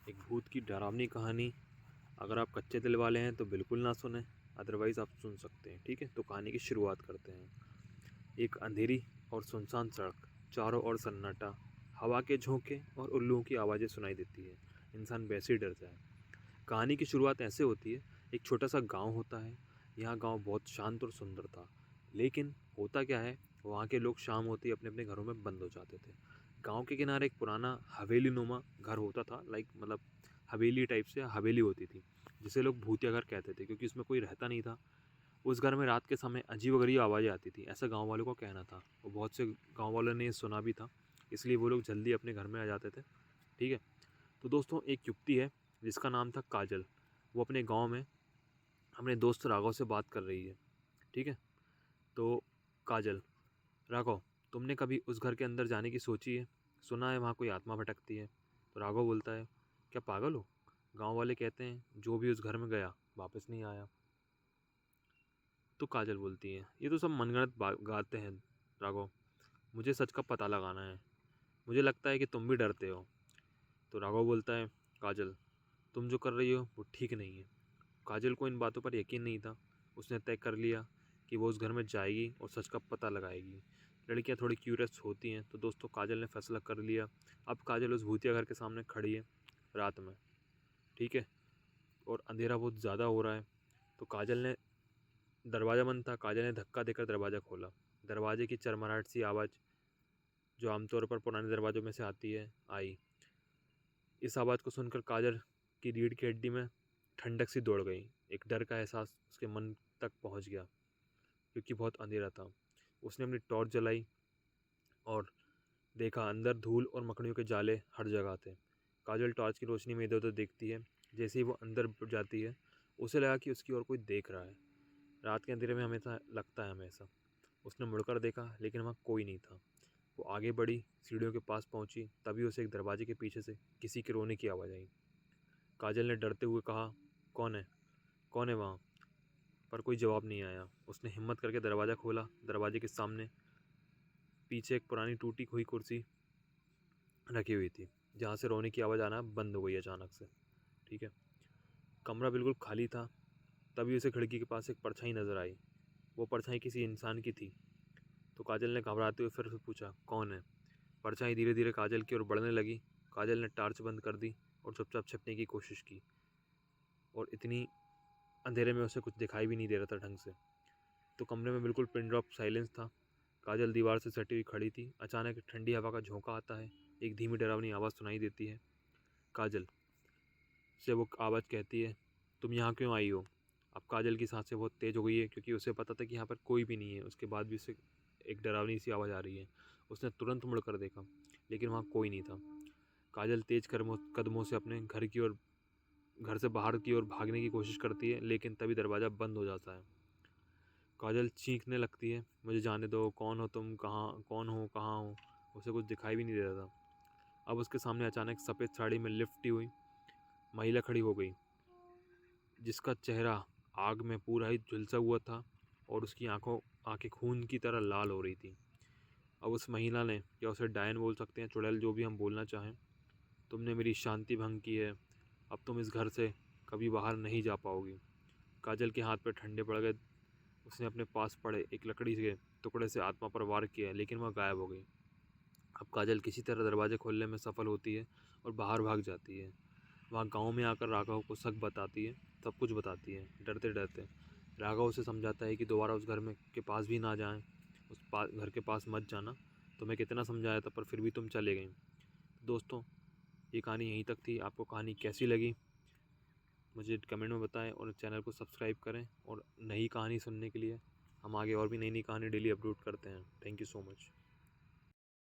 एक भूत की डरावनी कहानी। अगर आप कच्चे दिल वाले हैं तो बिल्कुल ना सुने, अदरवाइज़ आप सुन सकते हैं। ठीक है, तो कहानी की शुरुआत करते हैं। एक अंधेरी और सुनसान सड़क, चारों ओर सन्नाटा, हवा के झोंके और उल्लुओं की आवाज़ें सुनाई देती है। इंसान वैसे ही डर जाए। कहानी की शुरुआत ऐसे होती है। एक छोटा सा गांव होता है। यहाँ गांव बहुत शांत और सुंदर था। लेकिन होता क्या है, वहाँ के लोग शाम होते ही अपने अपने घरों में बंद हो जाते थे। गांव के किनारे एक पुराना हवेली नुमा घर होता था। मतलब हवेली टाइप से हवेली होती थी, जिसे लोग भूतिया घर कहते थे, क्योंकि उसमें कोई रहता नहीं था। उस घर में रात के समय अजीब-गरीब आवाज़ें आती थी, ऐसा गाँव वालों का कहना था। और बहुत से गाँव वालों ने ये सुना भी था, इसलिए वो लोग जल्दी अपने घर में आ जाते थे। ठीक है? तो दोस्तों, एक युवती है जिसका नाम था काजल। वो अपने गाँव में अपने दोस्त राघव से बात कर रही है। ठीक है? तो काजल, राघव, तुमने कभी उस घर के अंदर जाने की सोची है? सुना है वहाँ कोई आत्मा भटकती है। तो राघव बोलता है, क्या पागल हो? गाँव वाले कहते हैं जो भी उस घर में गया वापस नहीं आया। तो काजल बोलती है, ये तो सब मनगढ़ंत गाते हैं राघव, मुझे सच का पता लगाना है। मुझे लगता है कि तुम भी डरते हो। तो राघव बोलता है, काजल, तुम जो कर रही हो वो ठीक नहीं है। काजल को इन बातों पर यकीन नहीं था। उसने तय कर लिया कि वो उस घर में जाएगी और सच का पता लगाएगी। लड़कियां थोड़ी क्यूरियस होती हैं, तो दोस्तों काजल ने फैसला कर लिया। अब काजल उस भूतिया घर के सामने खड़ी है रात में। ठीक है, और अंधेरा बहुत ज़्यादा हो रहा है। तो काजल ने, दरवाज़ा बंद था, काजल ने धक्का देकर दरवाज़ा खोला। दरवाजे की चरमराहट सी आवाज़, जो आमतौर पर पुराने दरवाज़ों में से आती है, आई। इस आवाज़ को सुनकर काजल की रीढ़ की हड्डी में ठंडक सी दौड़ गई। एक डर का एहसास उसके मन तक पहुंच गया, क्योंकि बहुत अंधेरा था। उसने अपनी टॉर्च जलाई और देखा, अंदर धूल और मकड़ियों के जाले हर जगह थे। काजल टॉर्च की रोशनी में इधर उधर देखती है। जैसे ही वो अंदर जाती है, उसे लगा कि उसकी ओर कोई देख रहा है। रात के अंधेरे में हमेशा लगता है हमेशा। उसने मुड़कर देखा, लेकिन वहाँ कोई नहीं था। वो आगे बढ़ी, सीढ़ियों के पास पहुंची, तभी उसे एक दरवाजे के पीछे से किसी के रोने की आवाज़ आई। काजल ने डरते हुए कहा, कौन है? कौन है वहाँ? पर कोई जवाब नहीं आया। उसने हिम्मत करके दरवाज़ा खोला। दरवाजे के सामने पीछे एक पुरानी टूटी हुई कुर्सी रखी हुई थी, जहाँ से रोने की आवाज़ आना बंद हो गई अचानक से। ठीक है, कमरा बिल्कुल खाली था। तभी उसे खिड़की के पास एक परछाई नज़र आई। वो परछाई किसी इंसान की थी। तो काजल ने घबराते हुए फिर से पूछा, कौन है? परछाई धीरे धीरे काजल की ओर बढ़ने लगी। काजल ने टार्च बंद कर दी और चुपचाप छिपने की कोशिश की, और इतनी अंधेरे में उसे कुछ दिखाई भी नहीं दे रहा था ढंग से। तो कमरे में बिल्कुल पिन ड्रॉप साइलेंस था। काजल दीवार से सटी हुई खड़ी थी। अचानक एक ठंडी हवा का झोंका आता है। एक धीमी डरावनी आवाज़ सुनाई देती है। काजल से वो आवाज़ कहती है, तुम यहाँ क्यों आई हो? अब काजल की सांसें बहुत तेज़ हो गई है, क्योंकि उसे पता था कि यहाँ पर कोई भी नहीं है। उसके बाद भी उसे एक डरावनी सी आवाज़ आ रही है। उसने तुरंत मुड़कर देखा, लेकिन वहाँ कोई नहीं था। काजल तेज कदमों से अपने घर से बाहर की ओर भागने की कोशिश करती है, लेकिन तभी दरवाज़ा बंद हो जाता है। काजल चीखने लगती है, मुझे जाने दो, कौन हो तुम? कौन हो? कहाँ हो? उसे कुछ दिखाई भी नहीं दे रहा था। अब उसके सामने अचानक सफ़ेद साड़ी में लिपटी हुई महिला खड़ी हो गई, जिसका चेहरा आग में पूरा ही झुलसा हुआ था और उसकी आंखें खून की तरह लाल हो रही थी। अब उस महिला ने, या उसे डायन बोल सकते हैं, चुड़ैल, जो भी हम बोलना चाहें, तुमने मेरी शांति भंग की है। अब तुम इस घर से कभी बाहर नहीं जा पाओगी। काजल के हाथ पे ठंडे पड़ गए। उसने अपने पास पड़े एक लकड़ी के टुकड़े से आत्मा पर वार किया, लेकिन वह गायब हो गई। अब काजल किसी तरह दरवाजे खोलने में सफल होती है और बाहर भाग जाती है। वहाँ गांव में आकर राघव को सब बताती है, सब कुछ बताती है, डरते डरते। राघव उसे समझाता है कि दोबारा उस घर में के पास भी ना जाएं, घर के पास मत जाना। तुम्हें कितना समझाया था, पर फिर भी तुम चले गई। दोस्तों, ये कहानी यहीं तक थी। आपको कहानी कैसी लगी मुझे कमेंट में बताएं, और चैनल को सब्सक्राइब करें। और नई कहानी सुनने के लिए हम आगे और भी नई नई कहानी डेली अपलोड करते हैं। Thank you so much.